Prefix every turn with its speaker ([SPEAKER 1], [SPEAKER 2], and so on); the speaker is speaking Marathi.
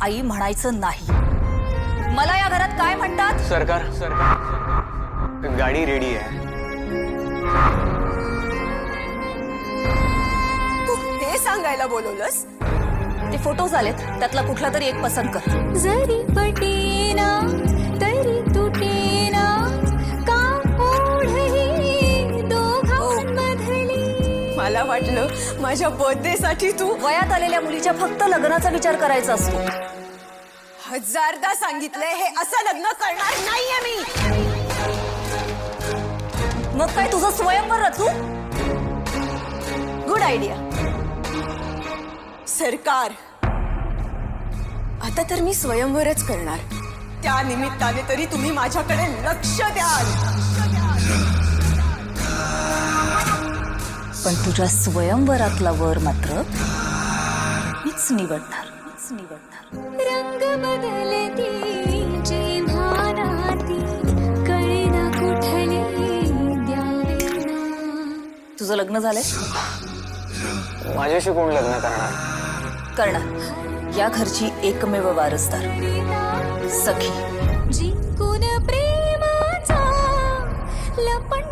[SPEAKER 1] आई म्हणायचं नाही। मला या घरात काय म्हणतात?
[SPEAKER 2] सरकार गाडी रेडी आहे।
[SPEAKER 3] तू हे सांगायला बोलवलंस?
[SPEAKER 1] ते फोटोज आलेत, त्यातला कुठला तरी एक पसंत कर।
[SPEAKER 4] जरी पटेना तरी तुटेना का ओढही दोघांमधली।
[SPEAKER 3] मला वाटलं माझ्या बर्थडे साठी तू
[SPEAKER 1] वयात आलेल्या मुलीच्या फक्त लग्नाचा विचार करायचा असतो।
[SPEAKER 3] हजारदा सांगितलंय हे असं लग्न करणार नाहीये मी।
[SPEAKER 1] मग काय तुझं स्वयंवर रचू? Good idea.
[SPEAKER 3] सरकार आता तर मी स्वयंवरच करणार, त्या निमित्ताने तरी तुम्ही माझ्याकडे लक्ष द्याल।
[SPEAKER 1] पण तुझ्या स्वयंवरातला वर मात्र मीच निवडणार।
[SPEAKER 4] रंग बदलती जेव्हा नाती कळेना कुठले द्यावेना।
[SPEAKER 1] तुझं लग्न झालंय?
[SPEAKER 2] माझ्याशी कोण लग्न
[SPEAKER 1] करणार? या घरची एकमेव वारसदार सखी।
[SPEAKER 4] जिंकून प्रेमाचा लपंड